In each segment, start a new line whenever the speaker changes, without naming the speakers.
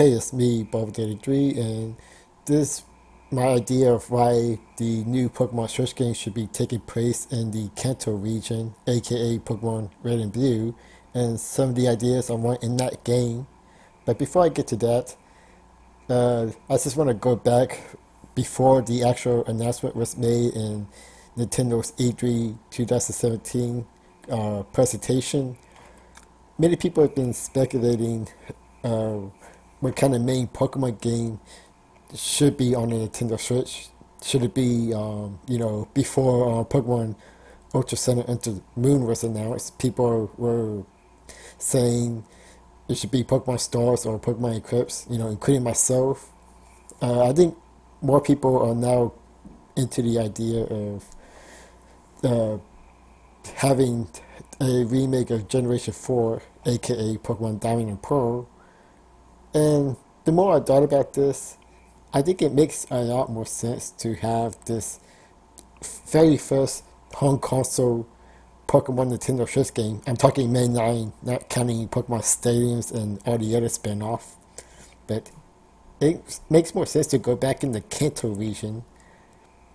Hey, it's me, Bobbert, and this my idea of why the new Pokemon Switch game should be taking place in the Kanto region, aka Pokemon Red and Blue, and some of the ideas I want in that game. But before I get to that, I just want to go back before the actual announcement was made in Nintendo's E3 2017 presentation. Many people have been speculating uh, what kind of main Pokemon game should be on the Nintendo Switch. Should it be, before Pokemon Ultra Sun and Into Moon was announced, people were saying it should be Pokemon Stars or Pokemon Eclipse, including myself. I think more people are now into the idea of uh, having a remake of Generation 4, aka Pokemon Diamond and Pearl. And the more I thought about this, I think it makes a lot more sense to have this very first home console Pokemon Nintendo Switch game. I'm talking Main 9, not counting Pokemon Stadiums and all the other spin-off. But it makes more sense to go back in the Kanto region.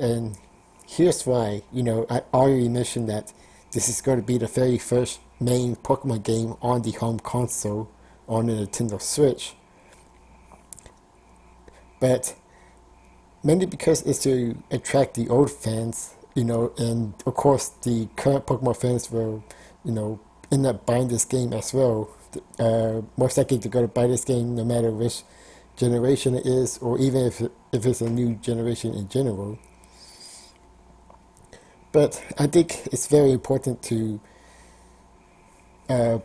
And here's why. I already mentioned that this is going to be the very first main Pokemon game on the home console on the Nintendo Switch. But mainly because it's to attract the old fans, and of course the current Pokemon fans will, end up buying this game as well. Most likely they're going to buy this game no matter which generation it is, or even if it's a new generation in general. But I think it's very important to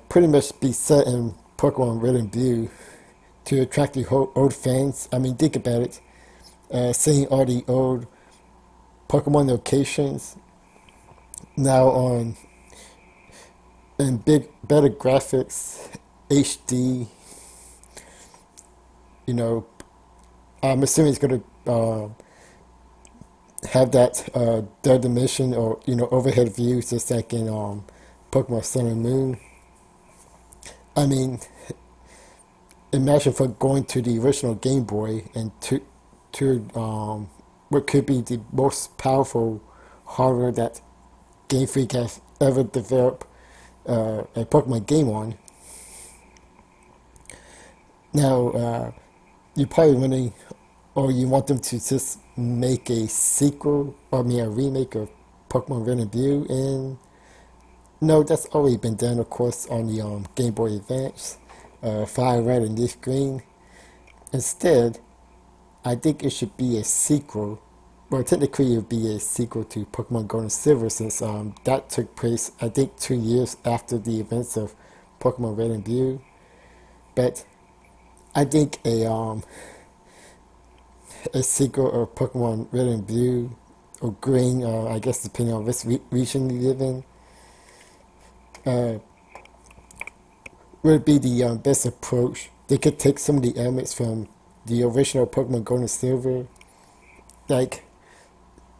pretty much be set in Pokemon Red and Blue to attract the whole old fans. I mean, think about it. Seeing all the old Pokemon locations now on in better graphics, HD. I'm assuming it's gonna have that third dimension or overhead views just like in Pokemon Sun and Moon. I mean, imagine for going to the original Game Boy and to what could be the most powerful hardware that Game Freak has ever developed a Pokemon game on. Now, you're probably wondering, or you want them to just make a sequel, or a remake of Pokemon Red and Blue, and no, that's already been done, of course, on the Game Boy Advance. Fire Red and Leaf Green. Instead, I think it should be a sequel. Well, technically, it would be a sequel to Pokemon Gold and Silver, since that took place, I think, 2 years after the events of Pokemon Red and Blue. But I think a sequel of Pokemon Red and Blue, or Green, I guess depending on which region you live in, would be the best approach. They could take some of the elements from the original Pokemon Gold and Silver, like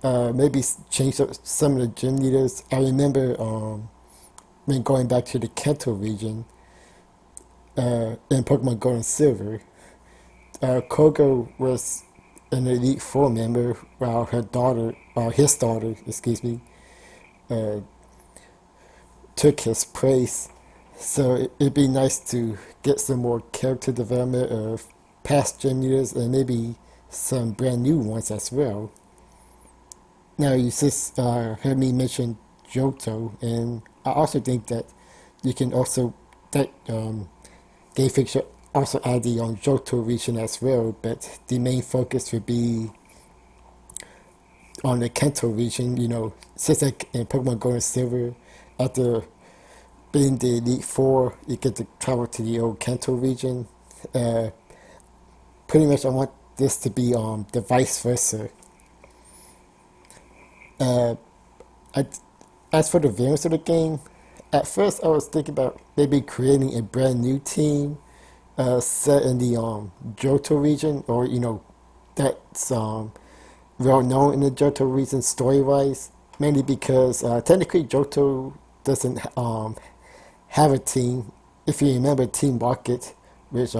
maybe change up some of the gym leaders. I remember when going back to the Kanto region in Pokemon Gold and Silver, Kogo was an Elite Four member, while his daughter, excuse me, took his place. So it'd be nice to get some more character development of past gym leaders and maybe some brand new ones as well. Now, you just heard me mention Johto, and I also think that you can also, that Game Freak should also add the Johto region as well, but the main focus would be on the Kanto region, just like in Pokemon Gold and Silver. After being the Elite Four, you get to travel to the old Kanto region. Pretty much I want this to be the vice versa. Uh, I, as for the variants of the game, at first I was thinking about maybe creating a brand new team set in the Johto region, or that's well known in the Johto region story-wise, mainly because technically Johto doesn't have a team. If you remember Team Rocket, which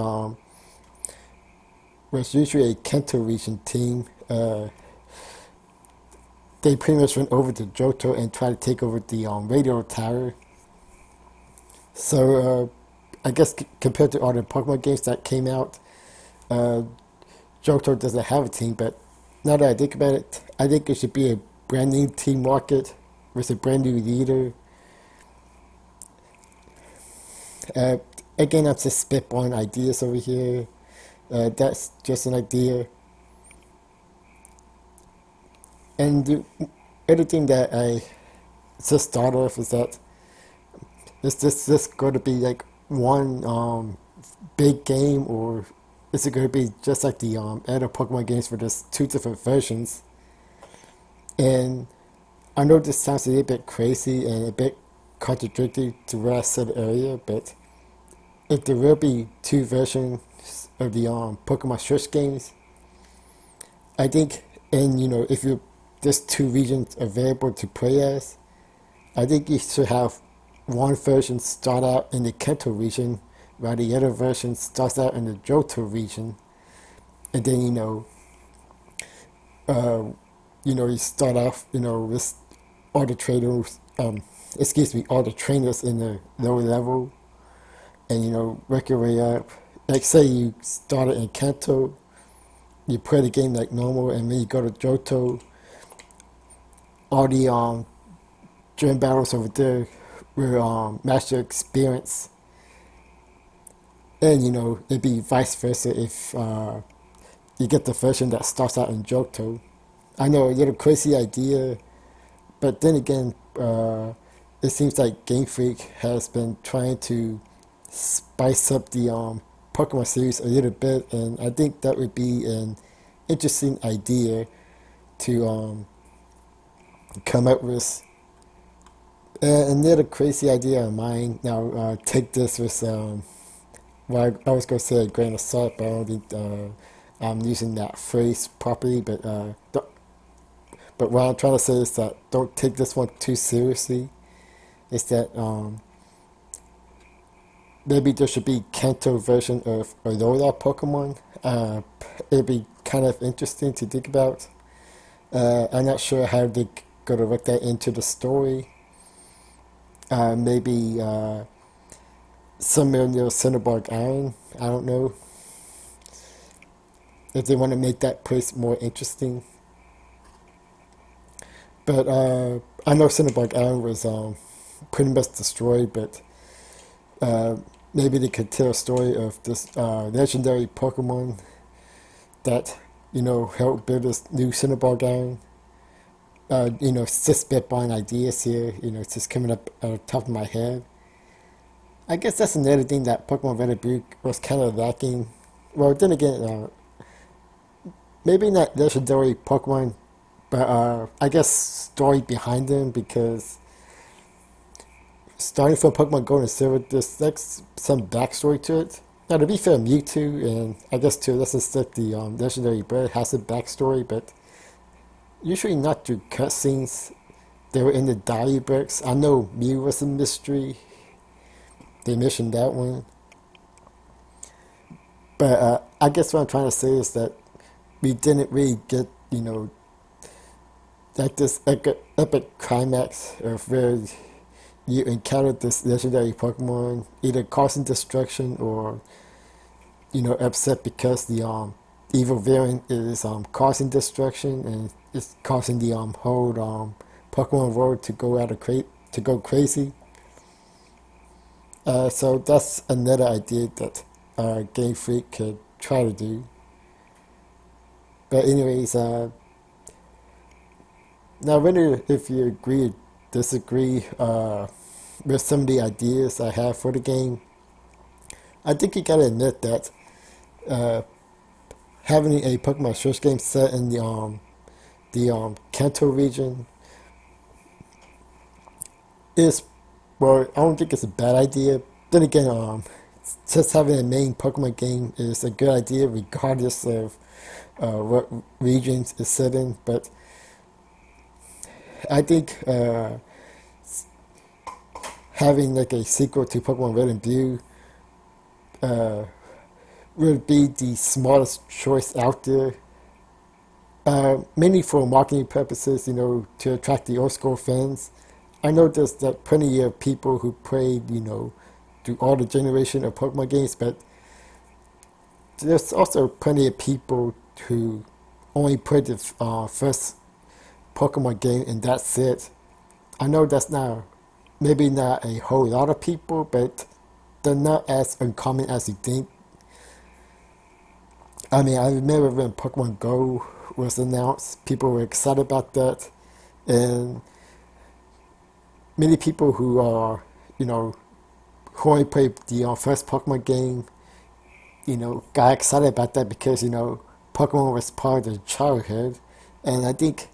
was usually a Kanto region team. They pretty much went over to Johto and tried to take over the radio tower. So I guess compared to all the Pokemon games that came out, uh, Johto doesn't have a team. But now that I think about it, I think it should be a brand new team market with a brand new leader. Uh, Again, I'm just spitballing ideas over here. That's just an idea. And the other thing that I just thought of is that is this going to be like one big game, or is it going to be just like the other Pokemon games where there's two different versions? And I know this sounds a little bit crazy and a bit contradictory to what I said earlier, but if there will be two versions of the Pokemon Switch games, I think, and if there's two regions available to play as, I think you should have one version start out in the Kanto region, while the other version starts out in the Johto region, and then uh, you start off with all the trainers, all the trainers in the lower level, and work your way up. Like say you started in Kanto, you play the game like normal, and then you go to Johto. All the gym battles over there will match your experience, and it'd be vice versa if you get the version that starts out in Johto. I know a little crazy idea, but then again, it seems like Game Freak has been trying to spice up the Pokemon series a little bit, and I think that would be an interesting idea to come up with. Another crazy idea of mine. Now, take this with well, I was going to say a grain of salt, but I don't think I'm using that phrase properly. But what I'm trying to say is that don't take this one too seriously. Is that maybe there should be Kanto version of Alola Pokemon. It'd be kind of interesting to think about. I'm not sure how they're going to work that into the story. Maybe somewhere near Cinnabar Island. I don't know. If they want to make that place more interesting. But I know Cinnabar Island was pretty much destroyed, but maybe they could tell a story of this legendary Pokemon that helped build this new Cinnabar Island. It's just spitballing ideas here. It's just coming up on the top of my head. I guess that's another thing that Pokemon Red and Blue was kind of lacking. Well, then again, maybe not legendary Pokemon, but I guess story behind them, because starting from Pokemon Gold and Silver, there's like some backstory to it. Now, to be fair, Mewtwo and I guess to a lesser extent the legendary bird has a backstory, but usually not through cutscenes. They were in the diary books. I know Mew was a mystery. They mentioned that one. But I guess what I'm trying to say is that we didn't really get, like this epic climax of where you encountered this legendary Pokemon, either causing destruction or, upset because the evil variant is causing destruction, and it's causing the whole Pokemon world to go crazy. So that's another idea that Game Freak could try to do. But anyways, now I wonder if you agree or disagree with some of the ideas I have for the game. I think you gotta admit that having a Pokemon Switch game set in the Kanto region is, well, I don't think it's a bad idea. Then again, just having a main Pokemon game is a good idea regardless of what regions it's set in. But I think having like a sequel to Pokemon Red and Blue would be the smartest choice out there. Mainly for marketing purposes, to attract the old school fans. I know there's like plenty of people who played, through all the generation of Pokemon games, but there's also plenty of people who only played the first Pokemon game and that's it. I know that's not maybe not a whole lot of people, but they're not as uncommon as you think. I mean, I remember when Pokemon Go was announced, people were excited about that, and many people who are, who only played the first Pokemon game, got excited about that because, Pokemon was part of their childhood, and I think,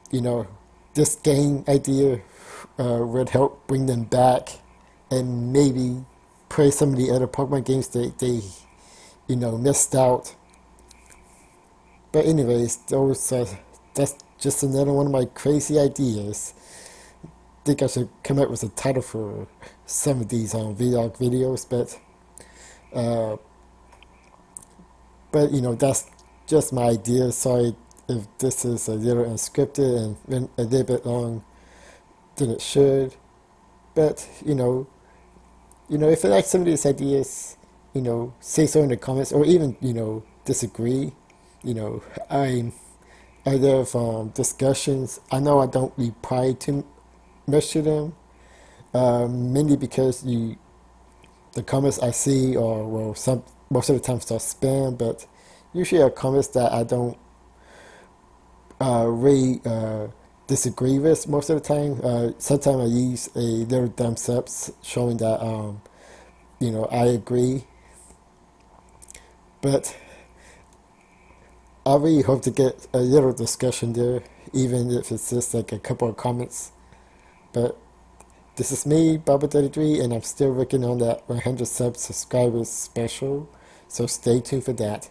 you know, this game idea would help bring them back and maybe play some of the other Pokemon games that they missed out. But anyways, that's just another one of my crazy ideas. Think I should come up with a title for some of these vlog videos, uh, but that's just my idea. Sorry if this is a little unscripted and went a little bit long than it should. But if you like some of these ideas, say so in the comments, or even disagree. I'm I love discussions. I know I don't reply too much to them, mainly because the comments I see are, well, most of the time are spam, but usually are comments that I don't really disagree with most of the time. Sometimes I use a little thumbs ups showing that I agree, but I really hope to get a little discussion there, even if it's just like a couple of comments. But this is me, Bobbert, and I'm still working on that 100 subscribers special, so stay tuned for that.